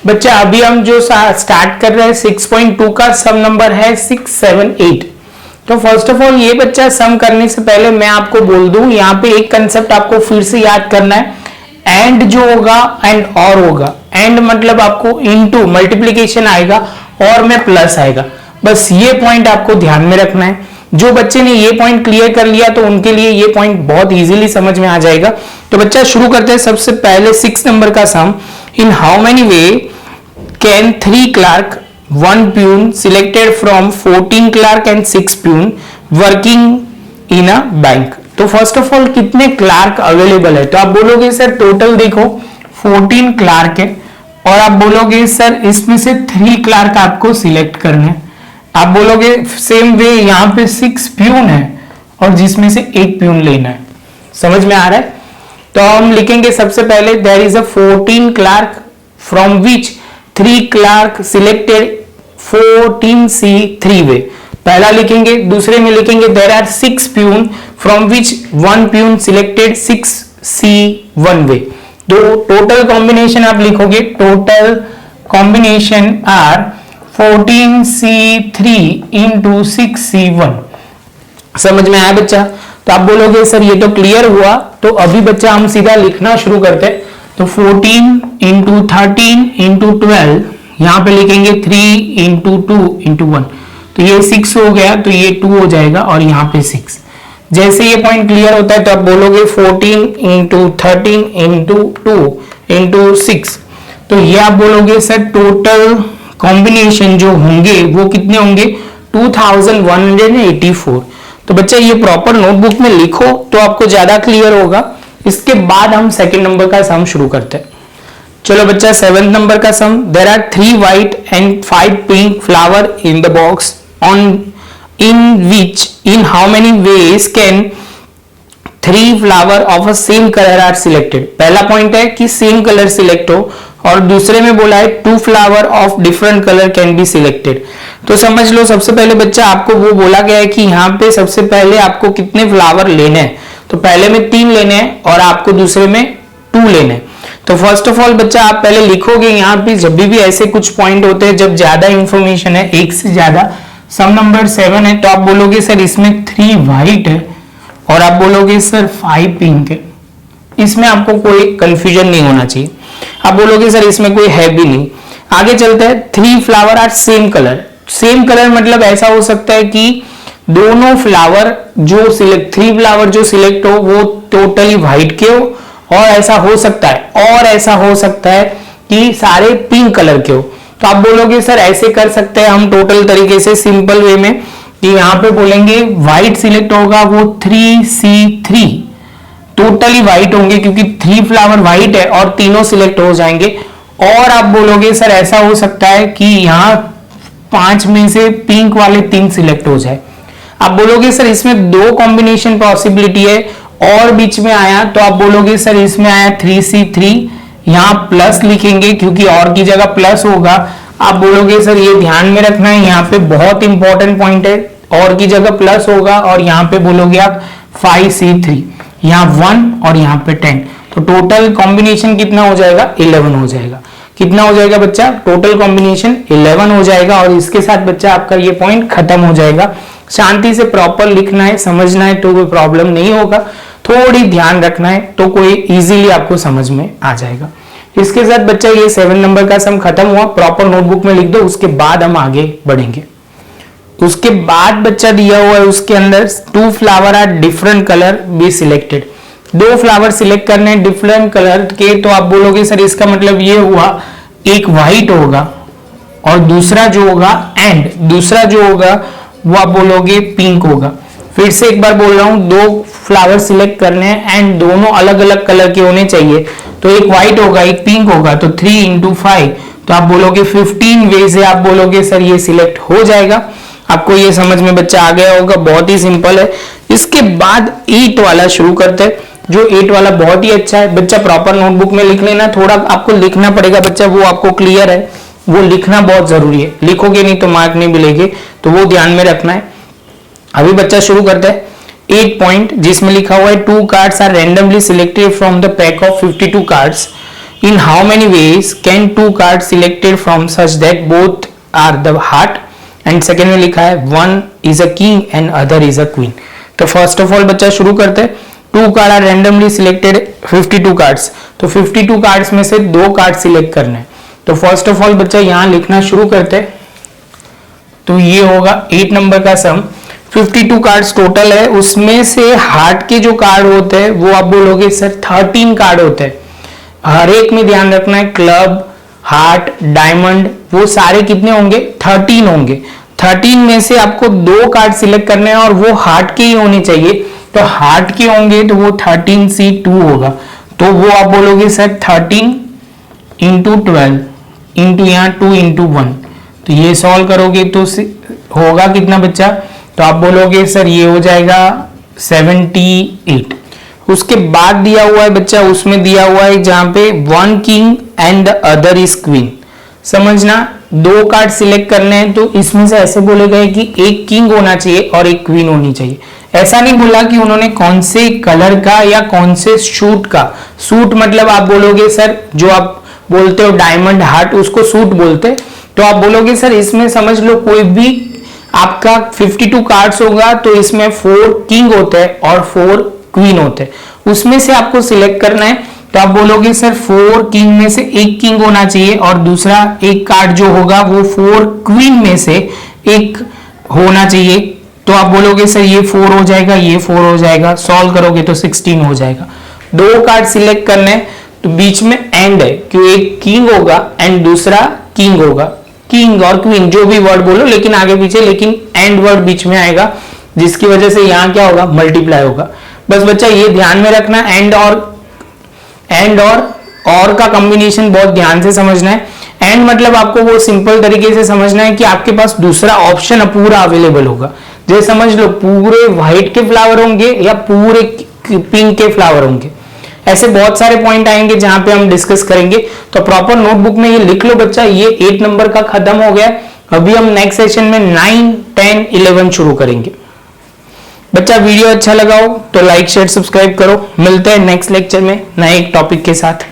बच्चा अभी हम जो स्टार्ट कर रहे हैं 6.2 का सम नंबर है 678। तो फर्स्ट ऑफ ऑल ये बच्चा सम करने से पहले मैं आपको बोल दूं, यहाँ पे एक कंसेप्ट आपको फिर से याद करना है। एंड जो होगा एंड और होगा, एंड मतलब आपको इनटू मल्टीप्लीकेशन आएगा और में प्लस आएगा, बस ये पॉइंट आपको ध्यान में रखना है। जो बच्चे ने ये पॉइंट क्लियर कर लिया तो उनके लिए ये पॉइंट बहुत इजीली समझ में आ जाएगा। तो बच्चा शुरू करते हैं सबसे पहले 6 नंबर का sum. In how many ways can 3 clerk 1 peon selected from 14 clerk and 6 peon working in a bank. तो फर्स्ट ऑफ ऑल कितने क्लर्क अवेलेबल है, तो आप बोलोगे सर टोटल देखो 14 क्लर्क है, और आप बोलोगे सर इसमें से 3 क्लर्क आपको सिलेक्ट करने हैं। आप बोलोगे सेम वे यहाँ पे 6 प्यून है और जिसमें से 1 प्यून लेना है। समझ में आ रहा है? तो हम लिखेंगे सबसे पहले there is a 14 clerk from which 3 clerk selected 14C 3 way, पहला लिखेंगे। दूसरे में लिखेंगे there are 6 peon from which 1 peon selected 6C 1 way. तो टोटल कॉम्बिनेशन आप लिखोगे, total combination are 14C3 into 6C1। समझ में आया बच्चा? तो आप बोलोगे सर ये तो क्लियर हुआ, तो अभी बच्चा हम सीधा लिखना शुरू करते हैं। तो 14 इंटू 13 इंटू 12, यहां पे लिखेंगे 3 इंटू 2 इंटू 1, तो ये 6 हो गया, तो ये 2 हो जाएगा और यहाँ पे 6। जैसे ये पॉइंट क्लियर होता है तो आप बोलोगे 14 इंटू 13 इंटू 2 इंटू 6, तो ये आप बोलोगे सर टोटल कॉम्बिनेशन जो होंगे वो कितने होंगे 2184। तो बच्चा ये प्रॉपर नोटबुक में लिखो तो आपको ज्यादा क्लियर होगा। इसके बाद हम सेकंड नंबर का सम शुरू करते हैं। चलो बच्चा 7th नंबर का sum. There are 3 white and 5 pink flower in the box on in which in how many ways can 3 flower of a same colour are selected. पहला पॉइंट है कि सेम कलर सिलेक्ट हो, और दूसरे में बोला है 2 flower of different colour can be selected. तो समझ लो सबसे पहले बच्चा आपको वो बोला गया है कि यहाँ पे सबसे पहले आपको कितने फ्लावर लेने हैं, तो पहले में 3 लेने हैं और आपको दूसरे में 2 लेने हैं। तो फर्स्ट ऑफ ऑल बच्चा आप पहले लिखोगे, यहाँ पे जब भी ऐसे कुछ पॉइंट होते हैं जब ज्यादा इंफॉर्मेशन है, एक से ज्यादा, सम नंबर 7 है, तो आप बोलोगे सर इसमें 3 व्हाइट है और आप बोलोगे सर 5 पिंक है। इसमें आपको कोई कंफ्यूजन नहीं होना चाहिए। आप बोलोगे सर इसमें कोई है भी नहीं। आगे चलते हैं। 3 flower are same colour. Same colour मतलब ऐसा हो सकता है कि दोनों फ्लावर जो सिलेक्ट 3 फ्लावर जो सिलेक्ट हो वो टोटली व्हाइट के हो, और ऐसा हो सकता है कि सारे पिंक कलर के हो। तो आप बोलोगे सर ऐसे कर सकते हैं हम टोटल तरीके से सिंपल वे में कि यहाँ पे बोलेंगे व्हाइट सिलेक्ट होगा वो 3C3, टोटली व्हाइट होंगे क्योंकि 3 फ्लावर व्हाइट है और तीनों सिलेक्ट हो जाएंगे। और आप बोलोगे सर ऐसा हो सकता है कि यहाँ 5 में से पिंक वाले 3 सिलेक्ट हो जाए। आप बोलोगे सर इसमें 2 कॉम्बिनेशन पॉसिबिलिटी है और बीच में आया, तो आप बोलोगे सर इसमें आया 3C3, यहाँ प्लस लिखेंगे क्योंकि और की जगह प्लस होगा। आप बोलोगे सर ये ध्यान में रखना है, यहाँ पे बहुत इंपॉर्टेंट पॉइंट है, और की जगह प्लस होगा, और यहाँ पे बोलोगे आप 5C3, यहाँ 1 और यहाँ पे 10, तो टोटल कॉम्बिनेशन कितना हो जाएगा 11 हो जाएगा। कितना हो जाएगा बच्चा? टोटल कॉम्बिनेशन 11 हो जाएगा, और इसके साथ बच्चा आपका ये पॉइंट खत्म हो जाएगा। शांति से प्रॉपर लिखना है, समझना है, तो कोई प्रॉब्लम नहीं होगा। थोड़ी ध्यान रखना है तो कोई इजीली आपको समझ में आ जाएगा। इसके साथ बच्चा ये 7 नंबर का सम खत्म हुआ। प्रॉपर नोटबुक में लिख दो, उसके बाद हम आगे बढ़ेंगे। उसके बाद बच्चा दिया हुआ है उसके अंदर 2 flower are different colour be selected. 2 flower select करने हैं डिफरेंट कलर के, तो आप बोलोगे सर इसका मतलब ये हुआ एक व्हाइट होगा और दूसरा जो होगा दूसरा जो होगा वो आप बोलोगे पिंक होगा। फिर से एक बार बोल रहा हूं, 2 फ्लावर सिलेक्ट करने हैं एंड दोनों अलग अलग कलर के होने चाहिए। तो एक व्हाइट होगा एक पिंक होगा, तो 3 इंटू 5, तो आप बोलोगे 15 वे से आप बोलोगे सर ये सिलेक्ट हो जाएगा। आपको ये समझ में बच्चा आ गया होगा, बहुत ही सिंपल है। इसके बाद 8 वाला शुरू करते हैं, जो 8 वाला बहुत ही अच्छा है। बच्चा प्रॉपर नोटबुक में लिख लेना, थोड़ा आपको लिखना पड़ेगा बच्चा, वो आपको क्लियर है, वो लिखना बहुत जरूरी है। लिखोगे नहीं तो मार्क नहीं मिलेंगे, तो वो ध्यान में रखना है। अभी बच्चा शुरू करता है 8 पॉइंट, जिसमें लिखा हुआ है 2 cards are randomly selected from the pack of 52 cards In how many ways can two cards selected from such that both are the heart? And second में लिखा है one is a king and other is a queen. तो first of all बच्चा शुरू करते हैं. Two card are randomly selected 52 cards. तो 52 cards में से दो कार्ड सिलेक्ट करने हैं. तो फर्स्ट ऑफ ऑल बच्चा यहां लिखना शुरू करते हैं. तो ये होगा 8 नंबर का सम. 52 कार्ड्स टोटल है, उसमें से हार्ट के जो कार्ड होते हैं वो आप बोलोगे सर 13 कार्ड होते हैं. हर एक में ध्यान रखना है, क्लब, हार्ट, डायमंड, वो सारे कितने होंगे? 13 होंगे. 13 में से आपको दो कार्ड सिलेक्ट करने हैं और वो हार्ट के ही होने चाहिए. तो हार्ट के होंगे तो वो 13C2 होगा. तो वो आप बोलोगे सर 13 इंटू 12 इंटू यहाँ 2 इंटू 1. तो ये सॉल्व करोगे तो होगा कितना बच्चा? तो आप बोलोगे सर ये हो जाएगा 78. उसके बाद दिया हुआ है बच्चा, उसमें दिया हुआ है जहां पे one king and the other is queen. समझना, दो कार्ड सिलेक्ट करने हैं तो इसमें से ऐसे बोले गए कि एक किंग होना चाहिए और एक क्वीन होनी चाहिए. ऐसा नहीं बोला कि उन्होंने कौन से कलर का या कौन से सूट का. सूट मतलब आप बोलोगे सर जो आप बोलते हो डायमंड हार्ट, उसको सूट बोलते. तो आप बोलोगे सर इसमें समझ लो कोई भी आपका 52 कार्ड्स होगा तो इसमें 4 किंग होते हैं और 4 क्वीन होते हैं. उसमें से आपको सिलेक्ट करना है. तो आप बोलोगे सर 4 किंग में से एक किंग होना चाहिए और दूसरा एक कार्ड जो होगा वो 4 क्वीन में से एक होना चाहिए. तो आप बोलोगे सर ये 4 हो जाएगा, ये 4 हो जाएगा. सॉल्व करोगे तो 16 हो जाएगा. दो कार्ड सिलेक्ट करने हैं तो बीच में एंड है कि एक किंग होगा एंड दूसरा किंग होगा. किंग और क्वीन जो भी वर्ड बोलो लेकिन आगे पीछे, लेकिन एंड वर्ड बीच में आएगा जिसकी वजह से यहां क्या होगा? मल्टीप्लाई होगा. बस बच्चा ये ध्यान में रखना. एंड और का कॉम्बिनेशन बहुत ध्यान से समझना है. एंड मतलब आपको वो सिंपल तरीके से समझना है कि आपके पास दूसरा ऑप्शन पूरा अवेलेबल होगा. जैसे समझ लो पूरे व्हाइट के फ्लावर होंगे या पूरे पिंक के फ्लावर होंगे. ऐसे बहुत सारे पॉइंट आएंगे जहां पे हम डिस्कस करेंगे. तो प्रॉपर नोटबुक में ये लिख लो बच्चा. ये 8 नंबर का खत्म हो गया. अभी हम नेक्स्ट सेशन में 9, 10, 11 शुरू करेंगे. बच्चा वीडियो अच्छा लगा हो तो लाइक शेयर सब्सक्राइब करो. मिलते हैं नेक्स्ट लेक्चर में नए एक टॉपिक के साथ.